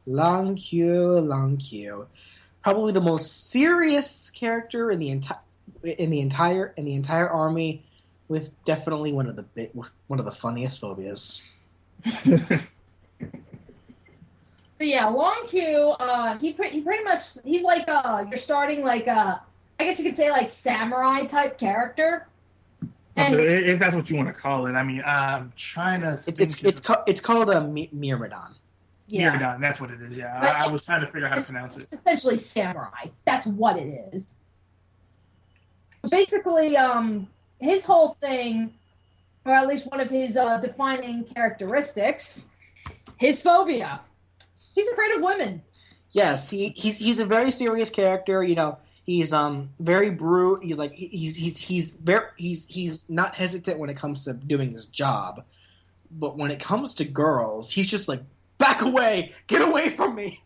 Lon'qu. Probably the most serious character in the entire army, with definitely one of the funniest phobias. So yeah, Lon'qu, he pretty much he's like you're starting like I guess you could say like samurai type character. And if that's what you want to call it. I mean, I'm trying to. It's called a Myrmidon. Yeah. Myrmidon, that's what it is. Yeah, I was trying to figure out how to pronounce it. It's essentially samurai. That's what it is. Basically, his whole thing, or at least one of his defining characteristics, his phobia. He's afraid of women. Yes, he's a very serious character. You know, he's very brute. He's like he's not hesitant when it comes to doing his job, but when it comes to girls, he's just like, back away, get away from me.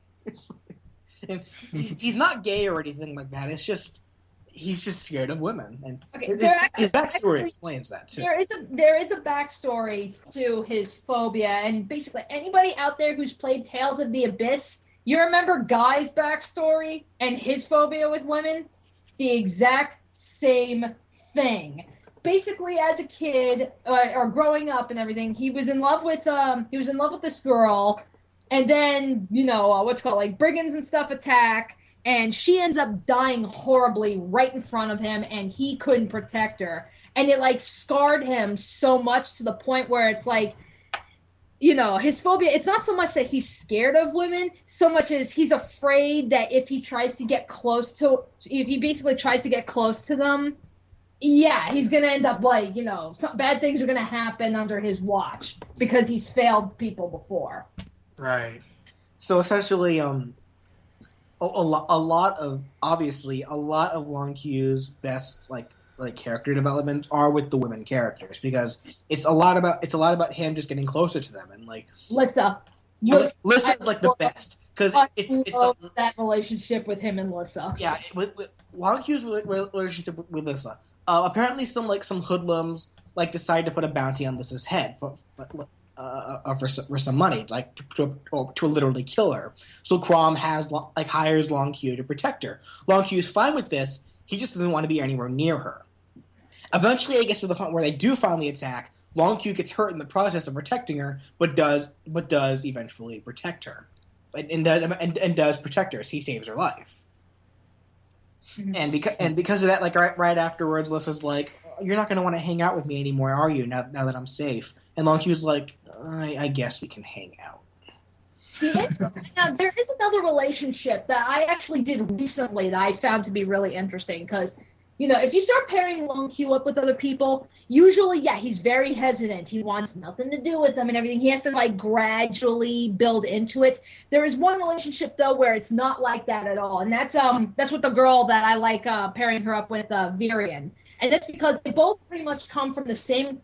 And he's not gay or anything like that. It's just he's just scared of women, and his backstory explains that too. There is a backstory to his phobia, and basically anybody out there who's played Tales of the Abyss, you remember Guy's backstory and his phobia with women? The exact same thing. Basically, as a kid or growing up and everything, he was in love with this girl, and then like brigands and stuff attack. And she ends up dying horribly right in front of him, and he couldn't protect her. And it, like, scarred him so much to the point where it's like, his phobia, it's not so much that he's scared of women, so much as he's afraid that if he basically tries to get close to them, yeah, he's going to end up, like, some bad things are going to happen under his watch because he's failed people before. Right. So, essentially, a lot of Lon'qu's best like character development are with the women characters, because it's a lot about him just getting closer to them, and like Lyssa's like the best, because it's that relationship with him and Lyssa. Yeah, with Lon'qu's relationship with Lyssa. Apparently some hoodlums like decide to put a bounty on Lyssa's head for some money, like to literally kill her. So Crom hires Lon'qu to protect her. Lon'qu is fine with this. He just doesn't want to be anywhere near her. Eventually, it gets to the point where they do finally attack. Lon'qu gets hurt in the process of protecting her, but does eventually protect her, and does protect her. So he saves her life. Mm-hmm. And because of that, like right afterwards, Lyssa's like, "You're not going to want to hang out with me anymore, are you? Now that I'm safe." And Lon'qu's like, I guess we can hang out. Now, there is another relationship that I actually did recently that I found to be really interesting, because, if you start pairing Lon'qu up with other people, usually, yeah, he's very hesitant. He wants nothing to do with them and everything. He has to, like, gradually build into it. There is one relationship, though, where it's not like that at all, and that's with the girl that I like pairing her up with, Virian. And that's because they both pretty much come from the same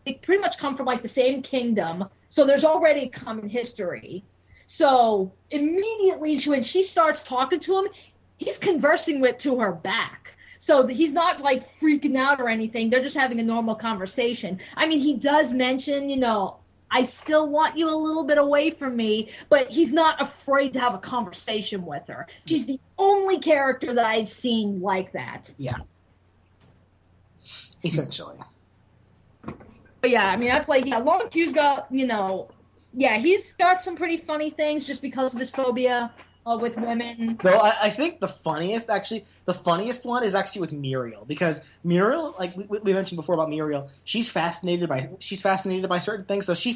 kingdom. So there's already a common history. So immediately when she starts talking to him, he's conversing to her back. So he's not like freaking out or anything. They're just having a normal conversation. I mean, he does mention, I still want you a little bit away from me, but he's not afraid to have a conversation with her. She's the only character that I've seen like that. Yeah. Essentially. But yeah, I mean, that's like, yeah, Lon'qu's got, he's got some pretty funny things just because of his phobia with women. Though I think the funniest one is actually with Muriel, because Muriel, like we mentioned before about Muriel, she's fascinated by certain things, so she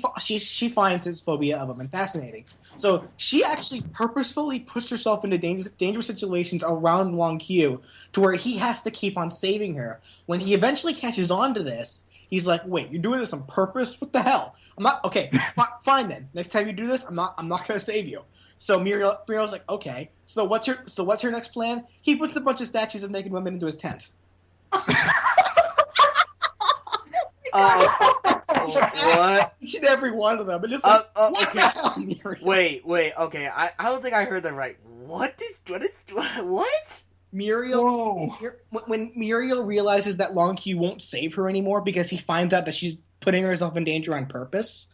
finds his phobia of women fascinating. So she actually purposefully puts herself into dangerous situations around Lon'qu to where he has to keep on saving her. When he eventually catches on to this, he's like, "Wait, you're doing this on purpose? What the hell? I'm not okay. Fine then. Next time you do this, I'm not going to save you." So Muriel's like, "Okay. So what's her next plan?" He puts a bunch of statues of naked women into his tent. What? Each and every one of them. And just like, what okay. the hell, Muriel? Wait. Okay. I don't think I heard that right. What? Muriel, when Muriel realizes that Lon'qu won't save her anymore because he finds out that she's putting herself in danger on purpose,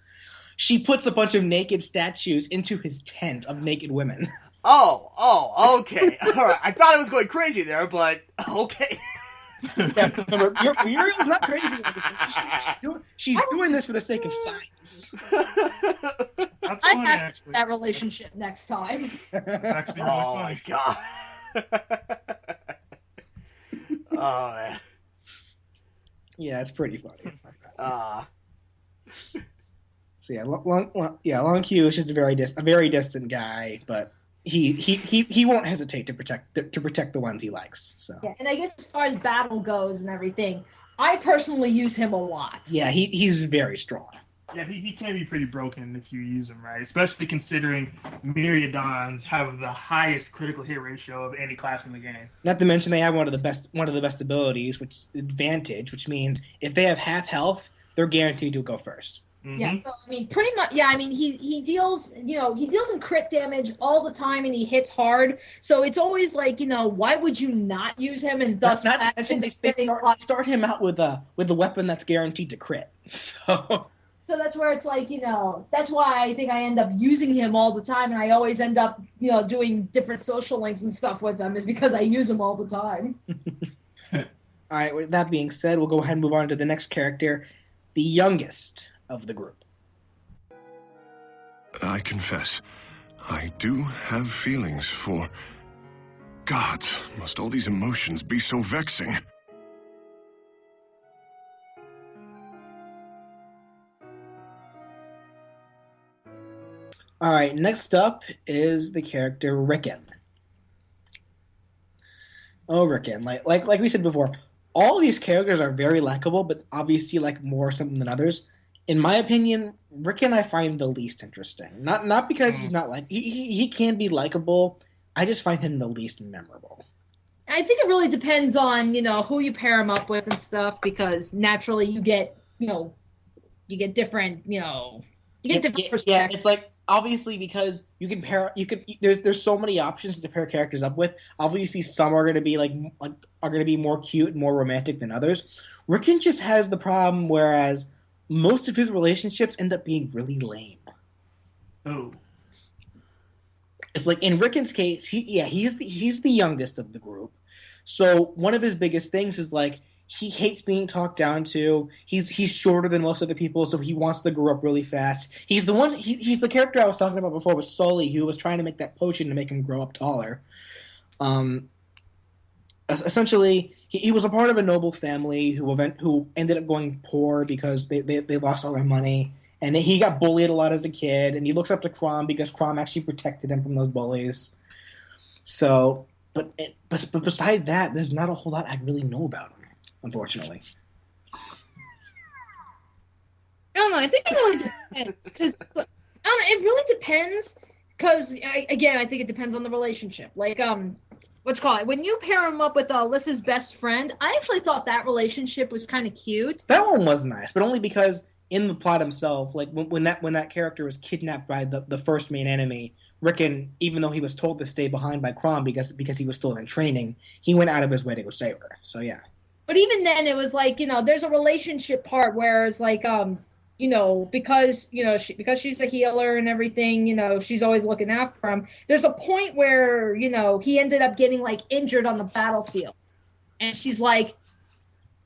she puts a bunch of naked statues into his tent of naked women. Oh, okay. All right. I thought I was going crazy there, but okay. Yeah, remember, Muriel's not crazy. She's doing this for the sake of science. That's I funny, have actually. that relationship next time. That's actually really Oh funny. my god. Oh man. Yeah, it's pretty funny. So yeah, Lon'qu is just a very distant guy, but he won't hesitate to protect the ones he likes. So Yeah, and I guess as far as battle goes and everything, I personally use him a lot. yeah, he's very strong. Yeah, he can be pretty broken if you use him right, especially considering Myriadons have the highest critical hit ratio of any class in the game. Not to mention they have one of the best abilities, which advantage, which means if they have half health, they're guaranteed to go first. Mm-hmm. Yeah, so I mean, pretty much. Yeah, I mean, he deals, he deals in crit damage all the time, and he hits hard. So it's always like, why would you not use him? And thus, Not to mention they start him out with a weapon that's guaranteed to crit. So that's where it's like, that's why I think I end up using him all the time, and I always end up, doing different social links and stuff with him, is because I use him all the time. All right. With that being said, we'll go ahead and move on to the next character, the youngest of the group. I confess, I do have feelings for... Gods, must all these emotions be so vexing? All right. Next up is the character Ricken. Oh, Ricken. Like we said before, all these characters are very likable, but obviously like more something than others. In my opinion, Ricken I find the least interesting. Not because he's not he can be likable. I just find him the least memorable. I think it really depends on, who you pair him up with and stuff, because naturally you get different, different perspectives. Yeah, it's like obviously because there's so many options to pair characters up with. Obviously some are going to be are going to be more cute and more romantic than others. Ricken just has the problem whereas most of his relationships end up being really lame. Oh. It's like in Ricken's case, he's the youngest of the group. So one of his biggest things is like he hates being talked down to. He's shorter than most other people, so he wants to grow up really fast. He's the character I was talking about before with Sully, who was trying to make that potion to make him grow up taller. Essentially, he was a part of a noble family who ended up going poor because they lost all their money. And he got bullied a lot as a kid, and he looks up to Crom because Crom actually protected him from those bullies. So, but beside that, there's not a whole lot I really know about him, unfortunately. I don't know. I think it really depends, because it really depends. Because again, I think it depends on the relationship. Like when you pair him up with Alyssa's best friend, I actually thought that relationship was kind of cute. That one was nice, but only because in the plot himself, like when that character was kidnapped by the first main enemy, Ricken, even though he was told to stay behind by Crom because he was still in training, he went out of his way to go save her. So yeah. But even then, it was like, there's a relationship part where it's like, because she's a healer and everything, she's always looking after him. There's a point where, he ended up getting like injured on the battlefield, and she's like,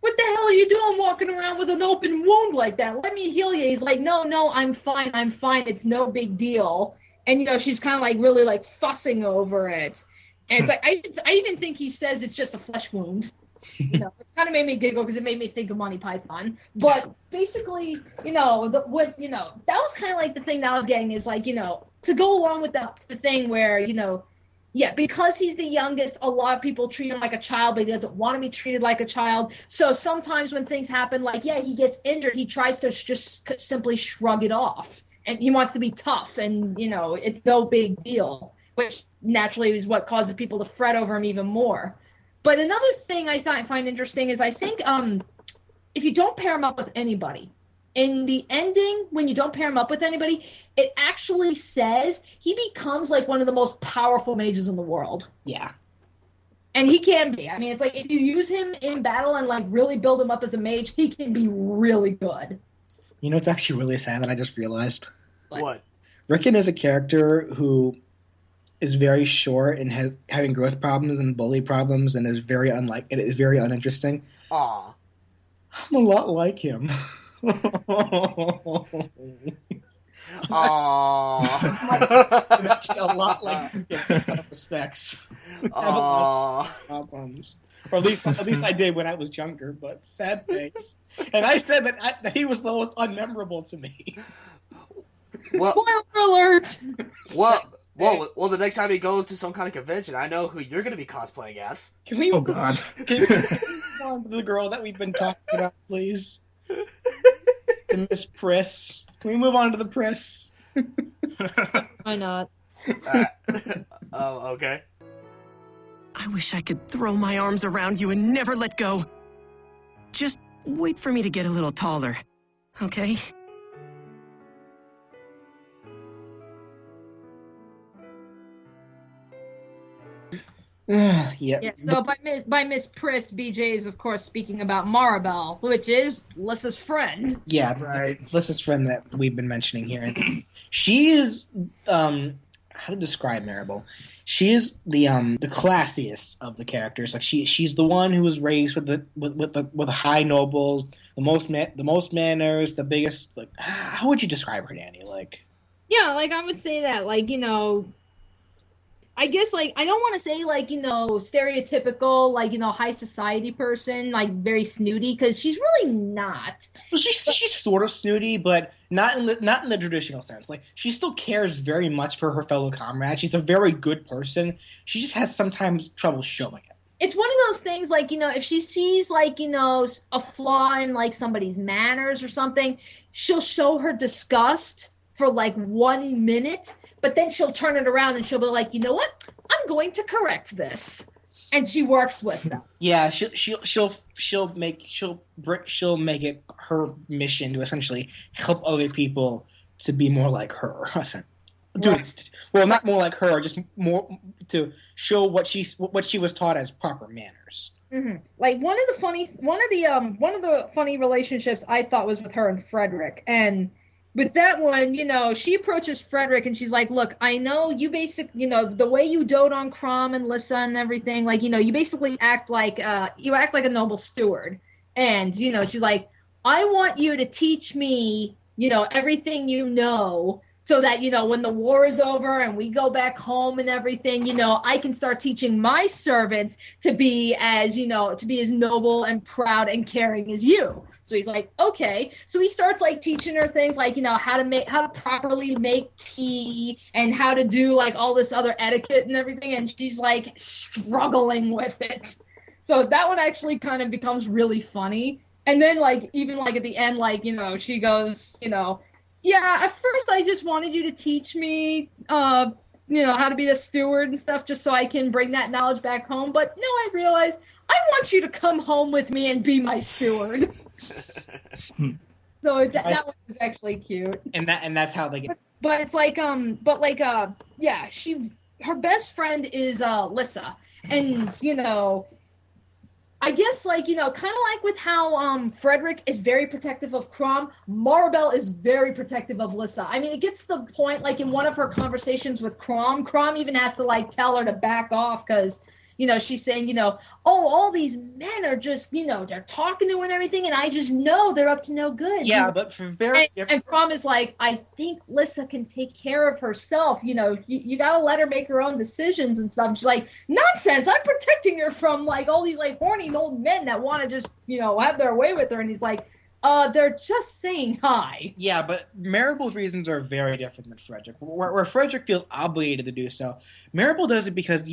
"What the hell are you doing walking around with an open wound like that? Let me heal you." He's like, No, I'm fine. It's no big deal. And, she's kind of like really like fussing over it. And it's like, I even think he says it's just a flesh wound. It kind of made me giggle because it made me think of Monty Python. But basically, that was kind of like the thing that I was getting is like, to go along with the thing where, yeah, because he's the youngest, a lot of people treat him like a child, but he doesn't want to be treated like a child. So sometimes when things happen, like, yeah, he gets injured, he tries to just simply shrug it off. And he wants to be tough, and, it's no big deal, which naturally is what causes people to fret over him even more. But another thing I find interesting is I think if you don't pair him up with anybody, in the ending, when you don't pair him up with anybody, it actually says he becomes like one of the most powerful mages in the world. Yeah. And he can be. I mean, it's like if you use him in battle and like really build him up as a mage, he can be really good. It's actually really sad that I just realized. What? Ricken is a character who is very short and has having growth problems and bully problems and is very uninteresting. Aw. I'm a lot like him. Aww. I'm actually a lot like him in a lot of respects. I have a lot of problems. Or at least I did when I was younger, but sad face. And I said that he was the most unmemorable to me. Well, Spoiler alert! Well, the next time you go to some kind of convention, I know who you're going to be cosplaying as. Can we Oh God. Can we move on to the girl that we've been talking about, please? The Miss Priss. Can we move on to the Priss? Why not? Oh, okay. I wish I could throw my arms around you and never let go. Just wait for me to get a little taller, okay? Yeah. Yeah, so by Miss Priss, BJ is, of course, speaking about Maribelle, which is Lissa's friend. Yeah, Right. Lissa's friend that we've been mentioning here. And she is, how to describe Maribel? She is the classiest of the characters. Like she's the one who was raised with the high nobles, the most manners, the biggest. Like, how would you describe her, Danny? Like, Yeah, like, I would say that, like, you know, I guess, like, I don't want to say, like, you know, stereotypical, like, you know, high society person, like, very snooty, because she's really not. well, she's sort of snooty, but not in the traditional sense. Like, she still cares very much for her fellow comrades. She's a very good person. She just has sometimes trouble showing it. It's one of those things, like, you know, if she sees, like, you know, a flaw in, like, somebody's manners or something, she'll show her disgust for, like, 1 minute, but then she'll turn it around and she'll be like, you know what? I'm going to correct this. And she works with them. Yeah, she'll make it her mission to essentially help other people to be more like her. Right. Well, not more like her, just more to show what she was taught as proper manners. Mm-hmm. Like, one of the funny relationships I thought was with her and Frederick. And with that one, you know, she approaches Frederick and she's like, look, I know you you know, the way you dote on Crom and Lissa and everything, like, you know, you basically act like a noble steward. And, you know, she's like, I want you to teach me, you know, everything you know, so that, you know, when the war is over and we go back home and everything, you know, I can start teaching my servants to be as noble and proud and caring as you. So he's like, okay. So he starts, like, teaching her things like, you know, how to properly make tea and how to do, like, all this other etiquette and everything. And she's, like, struggling with it. So that one actually kind of becomes really funny. And then, like, even, like, at the end, like, you know, she goes, you know, yeah, at first I just wanted you to teach me, you know, how to be a steward and stuff just so I can bring that knowledge back home. But no, I realized I want you to come home with me and be my steward. So that one was actually cute. And that's how they get. But it's like, yeah, her best friend is Lissa. And, you know, I guess, like, you know, kind of like with how Frederick is very protective of Crom, Maribelle is very protective of Lissa. I mean, it gets to the point, like, in one of her conversations with Crom even has to, like, tell her to back off because, you know, she's saying, you know, oh, all these men are just, you know, they're talking to her and everything, and I just know they're up to no good. Yeah, but for very... And Crom is like, I think Lissa can take care of herself. You know, you got to let her make her own decisions and stuff. She's like, nonsense. I'm protecting her from, like, all these, like, horny old men that want to just, you know, have their way with her. And he's like, they're just saying hi. Yeah, but Maribel's reasons are very different than Frederick. Where Frederick feels obligated to do so, Maribel does it because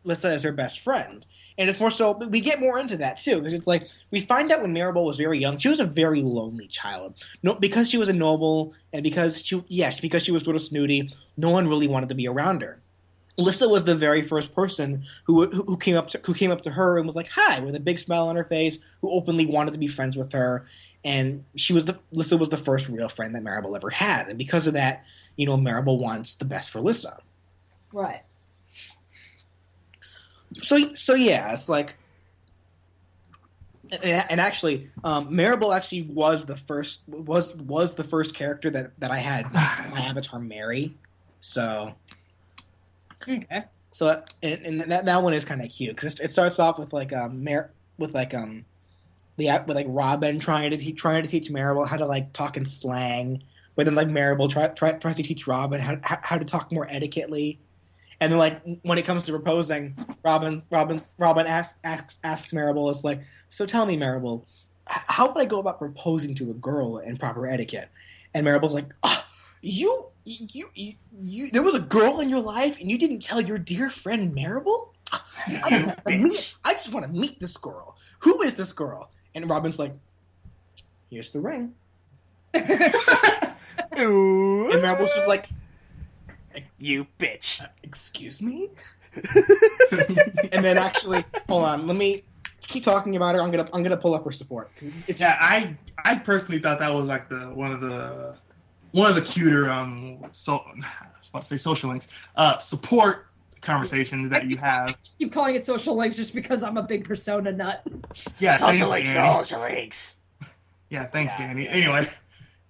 Lissa is her best friend. And it's more so, we get more into that too, because it's like, we find out when Maribel was very young, she was a very lonely child. No, because she was a noble, and because she was sort of snooty, no one really wanted to be around her. Lissa was the very first person who came up to her and was like, hi, with a big smile on her face, who openly wanted to be friends with her. And Lissa was the first real friend that Maribel ever had. And because of that, you know, Maribel wants the best for Lissa. Right. So yeah, it's like And actually, Maribel actually was the first character that I had my avatar marry. So Okay. So and that one is kind of cute because it starts off with like Robin trying to teach Maribel how to like talk in slang, but then like Maribel tries to teach Robin how to talk more etiquettely, and then like when it comes to proposing, Robin asks Maribel, is like, so tell me, Maribel, how would I go about proposing to a girl in proper etiquette? And Maribel's like, you there was a girl in your life and you didn't tell your dear friend Maribel? I just want to meet this girl. Who is this girl? And Robin's like, here's the ring. And Maribel's just like, you bitch. Excuse me? And then actually, hold on, let me keep talking about her. I'm gonna pull up her support. I personally thought that was like one of the cuter social links support conversations that you have. I just keep calling it social links just because I'm a big Persona nut. Yeah, social links. Yeah, thanks, Danny. Anyway,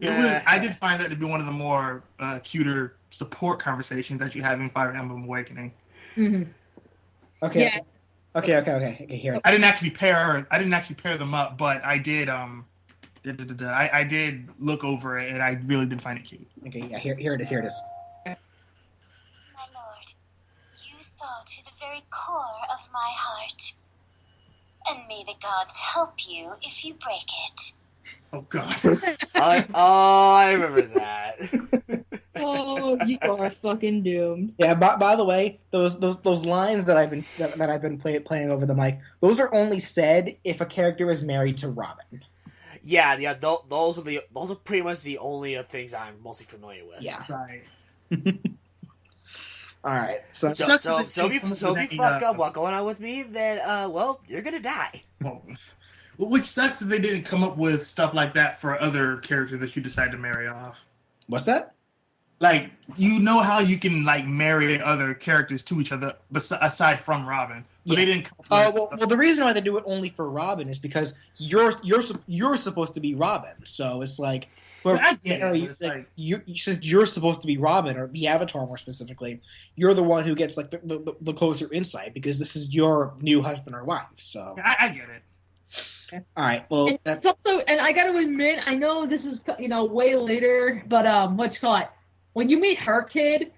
I did find that to be one of the more cuter support conversations that you have in Fire Emblem Awakening. Mm-hmm. Okay. Yeah. Okay. Here. I didn't actually pair them up, but I did. I did look over it, and I really did find it cute. Okay. Yeah. Here it is. My lord, you saw to the very core of my heart, and may the gods help you if you break it. Oh God. I remember that. Oh, you are fucking doomed. Yeah. By the way, those lines that I've been playing over the mic, those are only said if a character is married to Robin. Yeah. Those are pretty much the only things I'm mostly familiar with. Yeah. Right. All right. So if you fuck up what's going on with me, then well, you're gonna die. Well, which sucks that they didn't come up with stuff like that for other characters that you decide to marry off. What's that? Like, you know how you can like marry other characters to each other aside from Robin, but they didn't. Well, the reason why they do it only for Robin is because you're supposed to be Robin, so it's like. I get it. You're supposed to be Robin, or the Avatar more specifically. You're the one who gets like the closer insight because this is your new husband or wife. So I get it. All right. Well, and it's also, and I got to admit, I know this is way later, but what's called when you meet her kid.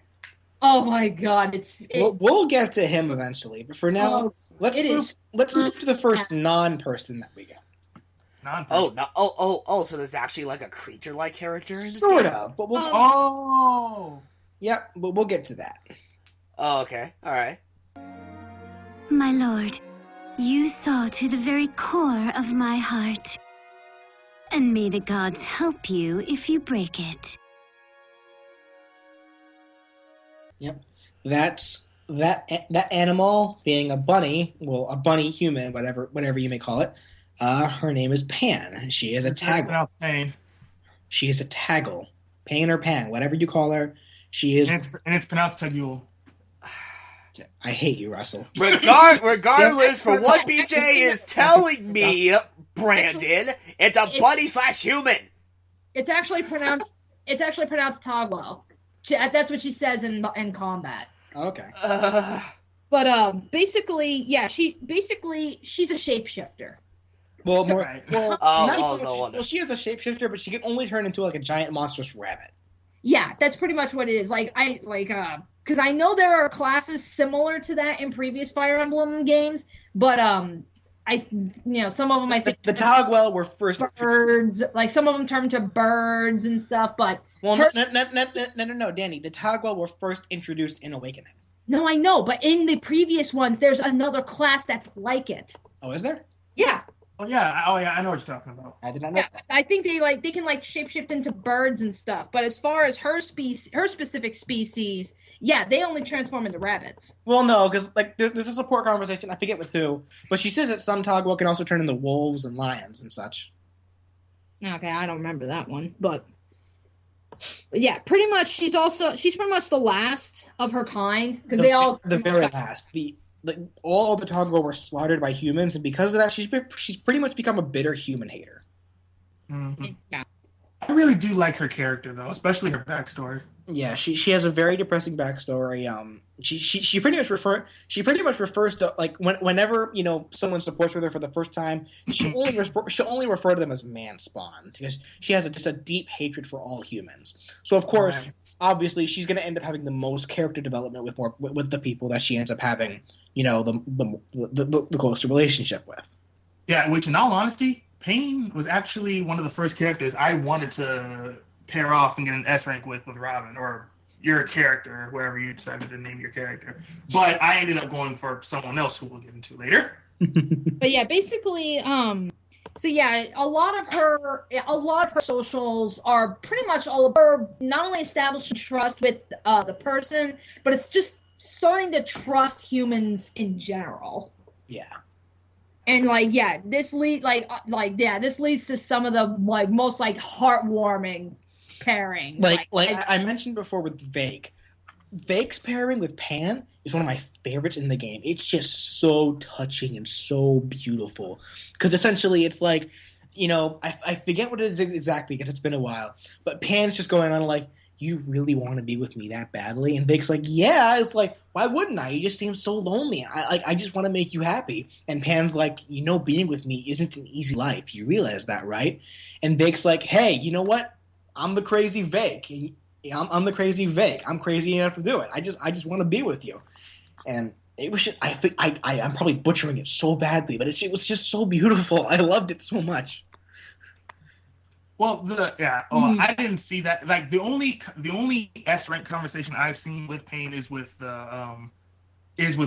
Oh my God, we'll get to him eventually, but for now, let's move to the first non-person that we got. So there's actually like a creature-like character in this sort game? of, but yep, but we'll get to that. Oh, okay, all right. My lord, you saw to the very core of my heart, and may the gods help you if you break it. Yep, that animal being a bunny, well, a bunny human, whatever you may call it. Her name is Panne. She is a taggle. She is a taggle. Panne or Pan, whatever you call her. She is. And it's pronounced Tagule. I hate you, Russell. Regardless, for what BJ is telling me, Brandon, it's a bunny/human. It's actually pronounced. It's actually pronounced Togwell. That's what she says in combat. Okay. But basically, yeah, she's a shapeshifter. Well, So- more. Well, well, she is a shapeshifter, but she can only turn into like a giant monstrous rabbit. Yeah, that's pretty much what it is. Because I know there are classes similar to that in previous Fire Emblem games, but some of them I think the Togwell were first birds. Like some of them turn to birds and stuff. But no, Danny. The Togwell were first introduced in Awakening. No, I know, but in the previous ones, there's another class that's like it. Oh, is there? Yeah. Oh yeah, I know what you're talking about. I did not know. Yeah, I think they can shapeshift into birds and stuff. But as far as her specific species, yeah, they only transform into rabbits. Well, no, because there's a support conversation. I forget with who, but she says that some Togwell can also turn into wolves and lions and such. Okay, I don't remember that one, but yeah, pretty much she's pretty much the last of her kind because they all the very last. like all of the Toggle were slaughtered by humans, and because of that, she's pretty much become a bitter human hater. Mm-hmm. Yeah. I really do like her character though, especially her backstory. Yeah, she has a very depressing backstory. She pretty much refers to like whenever someone supports with her for the first time, she'll only refer to them as man spawn because she has just a deep hatred for all humans. So of course, obviously, she's going to end up having the most character development with the people that she ends up having the closer relationship with. Yeah, which in all honesty, Panne was actually one of the first characters I wanted to pair off and get an S rank with Robin, or your character, wherever you decided to name your character. But I ended up going for someone else who we'll get into later. But yeah, basically, so yeah, a lot of her socials are pretty much all of her not only establishing trust with the person, but it's just starting to trust humans in general. Yeah. And this leads to some of the most heartwarming pairings. I mentioned before with Vake. Vake's pairing with Panne is one of my favorites in the game. It's just so touching and so beautiful. Because essentially it's like, I forget what it is exactly because it's been a while. But Panne's just going on like, you really want to be with me that badly? And Vake's like, yeah. It's like, why wouldn't I? You just seem so lonely. I just want to make you happy. And Panne's like, being with me isn't an easy life. You realize that, right? And Vake's like, hey, you know what? I'm the crazy Vake. I'm the crazy Vake. I'm crazy enough to do it. I just want to be with you. And it was just, I'm probably butchering it so badly, but it was just so beautiful. I loved it so much. Well, I didn't see that. Like the only S rank conversation I've seen with Panne is with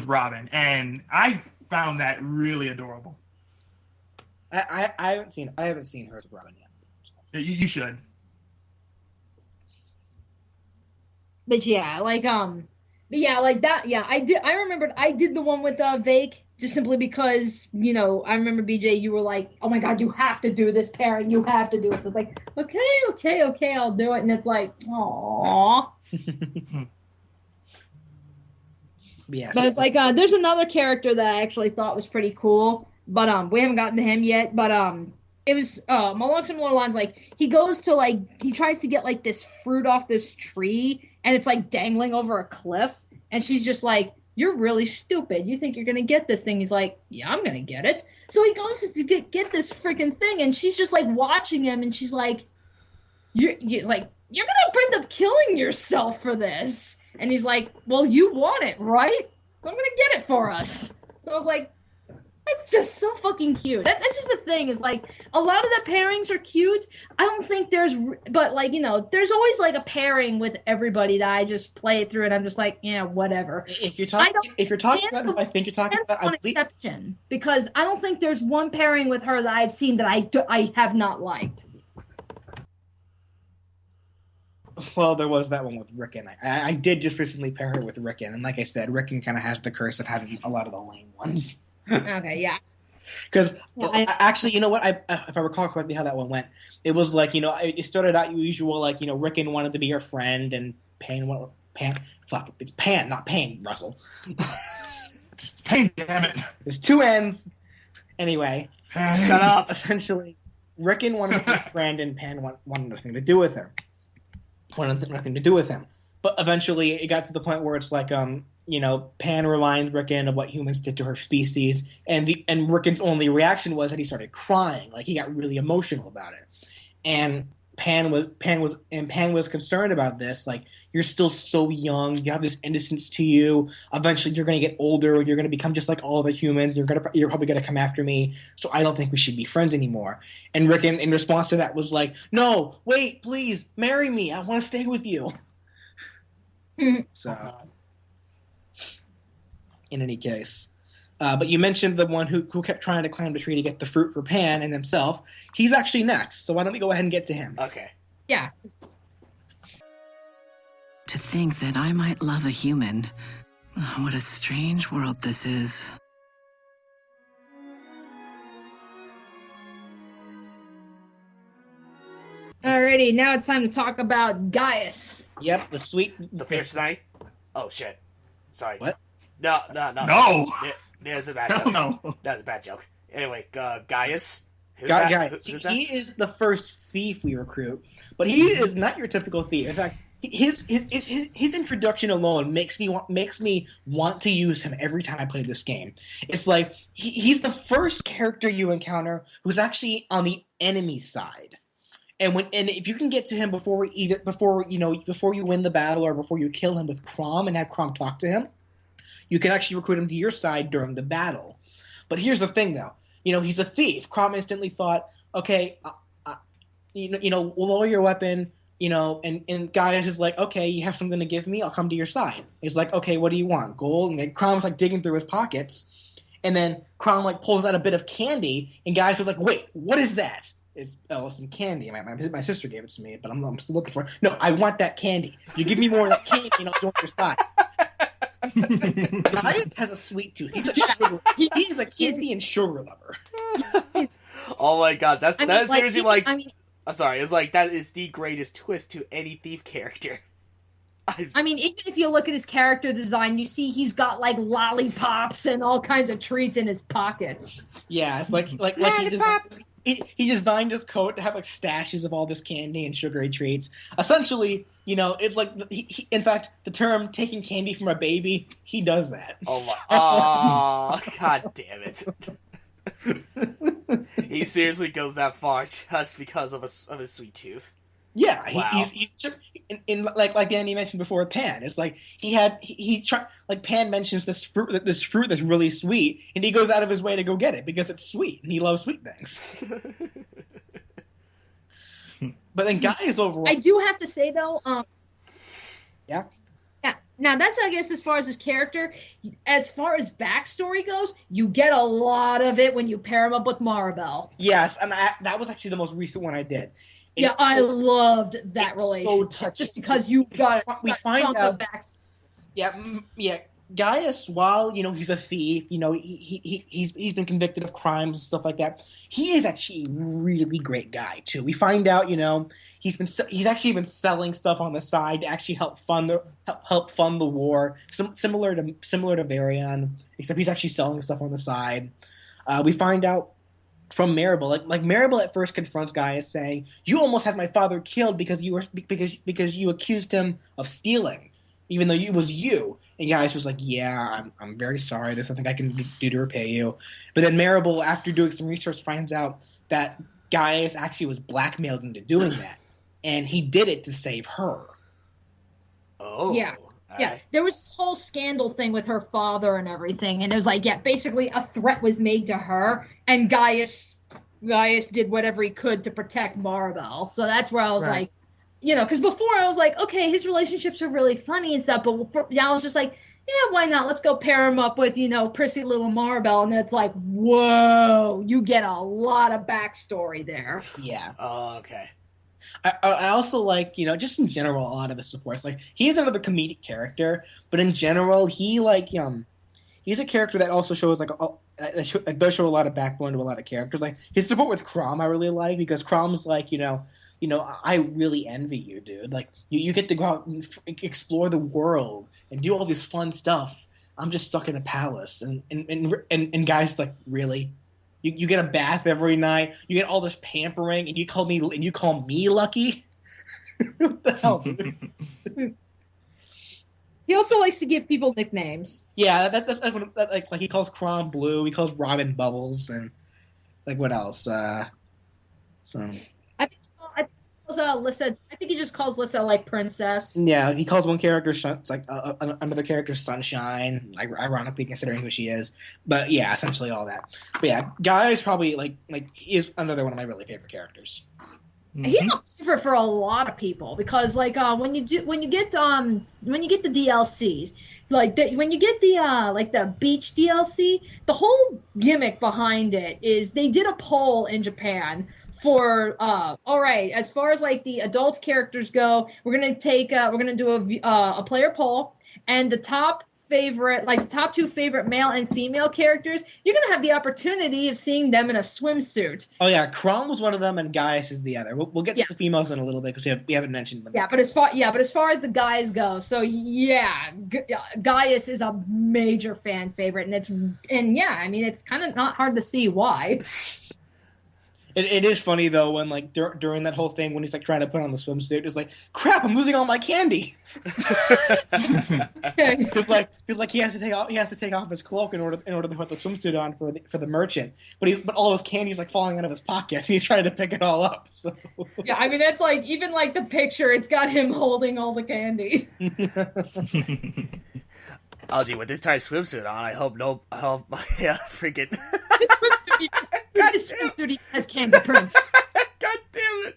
Robin, and I found that really adorable. I haven't seen hers with Robin yet. So. You should. But yeah, I remembered I did the one with Vake just simply because, I remember BJ, you were like, oh my God, you have to do this pairing. You have to do it. So it's like, okay, I'll do it. And it's like, aww. Yeah, but it's like, there's another character that I actually thought was pretty cool, but we haven't gotten to him yet. But it was along similar lines. Like he goes to he tries to get this fruit off this tree, and it's dangling over a cliff, and she's just like, you're really stupid. You think you're gonna get this thing? He's like, yeah, I'm gonna get it. So he goes to get this freaking thing, and she's just watching him, and she's like, you're gonna end up killing yourself for this. And he's like, well, you want it, right? So I'm gonna get it for us. So I was like, it's just so fucking cute. That's just the thing is a lot of the pairings are cute. I don't think there's there's always a pairing with everybody that I just play through and I'm just like, yeah, whatever. If you're talking about who I think you're talking about, one exception because I don't think there's one pairing with her that I've seen that I have not liked. Well, there was that one with Ricken. I did just recently pair her with Ricken, and like I said, Ricken kind of has the curse of having a lot of the lame ones. Okay, yeah. Because actually, you know what? If I recall correctly, how that one went, it was it started out usual, Ricken wanted to be her friend, and it's Panne, not Pain, Russell. It's Panne, damn it. There's two N's. Anyway, shut up. Essentially, Ricken wanted to be her friend, and Panne wanted nothing to do with her. Wanted nothing to do with him. But eventually, it got to the point where it's Panne reminds Ricken of what humans did to her species, and Ricken's only reaction was that he started crying, he got really emotional about it. And Panne was concerned about this, you're still so young, you have this innocence to you. Eventually, you're going to get older, you're going to become just like all the humans. You're probably going to come after me, so I don't think we should be friends anymore. And Ricken, in response to that, was like, "No, wait, please, marry me. I want to stay with you." So. In any case. But you mentioned the one who kept trying to climb the tree to get the fruit for Panne and himself. He's actually next, so why don't we go ahead and get to him? Okay. Yeah. To think that I might love a human. What a strange world this is. Alrighty, now it's time to talk about Gaius. Yep, the fierce knight. Oh shit. Sorry. What? No. There's a bad joke. No. That's a bad joke. Anyway, Gaius. Gaius. Who's He is the first thief we recruit, but he is not your typical thief. In fact, his introduction alone makes me want to use him every time I play this game. It's like he's the first character you encounter who's actually on the enemy side. And if you can get to him before you win the battle or before you kill him with Chrom and have Chrom talk to him, you can actually recruit him to your side during the battle. But here's the thing, though. He's a thief. Chrom instantly thought, okay, we'll lower your weapon, and Gaius is like, okay, you have something to give me? I'll come to your side. He's like, okay, what do you want? Gold? And then Chrom's like digging through his pockets, and then Chrom like pulls out a bit of candy, and Gaius is like, wait, what is that? It's some candy. My sister gave it to me, but I'm still looking for it. No, I want that candy. You give me more of that candy, and I'll join your side. Gaius has a sweet tooth. He is a candy and sugar lover. Oh my god, that's seriously I'm sorry, it's like that is the greatest twist to any thief character. Even if you look at his character design, you see he's got like lollipops and all kinds of treats in his pockets. Yeah, it's like he designed his coat to have like stashes of all this candy and sugary treats. Essentially, it's like in fact, the term "taking candy from a baby," he does that. Oh god damn it! He seriously goes that far just because of his sweet tooth. Yeah, wow. he's in like Danny mentioned before with Panne. It's like Panne mentions this fruit that's really sweet, and he goes out of his way to go get it because it's sweet, and he loves sweet things. But then Gaius overall, I do have to say though, yeah. Now that's I guess as far as his character, as far as backstory goes, you get a lot of it when you pair him up with Maribelle. Yes, and that was actually the most recent one I did. And yeah, I loved that relationship so just because you got we find out back. Yeah. Gaius, while he's a thief, he's been convicted of crimes and stuff like that. He is actually a really great guy too. We find out, he's actually been selling stuff on the side to actually help fund the war. Similar to Varian, except he's actually selling stuff on the side. We find out from Maribelle, like Maribelle at first confronts Gaius, saying, "You almost had my father killed because you accused him of stealing, even though it was you." And Gaius was like, "Yeah, I'm very sorry. There's nothing I can do to repay you." But then Maribelle, after doing some research, finds out that Gaius actually was blackmailed into doing that, and he did it to save her. Oh, yeah. Yeah, there was this whole scandal thing with her father and everything, and it was like, basically a threat was made to her, and Gaius did whatever he could to protect Maribelle. So that's where I was like, because before I was like, okay, his relationships are really funny and stuff, but now I was just like, yeah, why not? Let's go pair him up with, prissy little Maribelle, and it's like, whoa, you get a lot of backstory there. Yeah. Oh, okay. I also like, just in general, a lot of the supports. Like, he is another comedic character, but in general, he's a character that also shows that does show a lot of backbone to a lot of characters. Like his support with Chrom, I really like, because Chrom's like, I really envy you, dude. Like you get to go out and explore the world and do all this fun stuff. I'm just stuck in a palace, and guys, like, really. You get a bath every night. You get all this pampering, and you call me lucky. What the hell, dude? He also likes to give people nicknames. Yeah, that's what, like he calls Chrom Blue. He calls Robin Bubbles, and like what else? Lissa. I think he just calls Lissa like Princess. Yeah, he calls one character another character Sunshine, like ironically considering who she is. But yeah, essentially all that. But yeah, Gaius probably like he is another one of my really favorite characters. Mm-hmm. He's a favorite for a lot of people because when you get the DLCs, when you get the beach DLC, the whole gimmick behind it is they did a poll in Japan for all right, as far as like the adult characters go, we're gonna do a player poll, and the top favorite, like top 2 favorite male and female characters, you're gonna have the opportunity of seeing them in a swimsuit. Oh yeah, Chrome was one of them, and Gaius is the other. We'll get to the females in a little bit because we haven't mentioned them. Yeah, but as far as the guys go, so yeah, Gaius is a major fan favorite, and I mean it's kind of not hard to see why. It is funny though when like during that whole thing when he's like trying to put on the swimsuit, it's like crap, I'm losing all my candy. Because he has to take off his cloak in order to put the swimsuit on for the merchant, but all his candy's like falling out of his pockets. He's trying to pick it all up. So. Yeah, I mean that's like even like the picture, it's got him holding all the candy. Oh, gee, with this tight swimsuit on, I hope freaking. This swimsuit has candy prints. God damn it!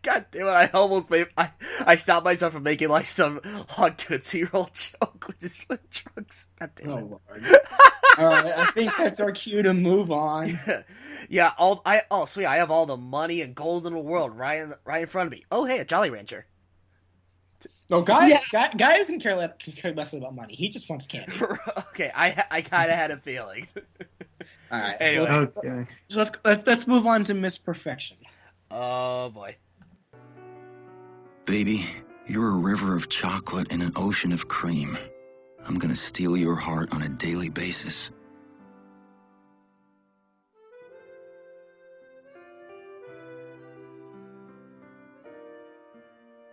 God damn it! I almost made. I stopped myself from making like some hog Tootsie Roll joke with his flip trunks. God damn it! Oh Lord! All right, I think that's our cue to move on. Yeah. Sweet. I have all the money and gold in the world right in front of me. Oh, hey, a Jolly Rancher. No, Guy doesn't care less about money. He just wants candy. Okay, I kind of had a feeling. All right. Anyway. So let's move on to Miss Perfection. Oh boy. Baby, you're a river of chocolate and an ocean of cream. I'm gonna steal your heart on a daily basis.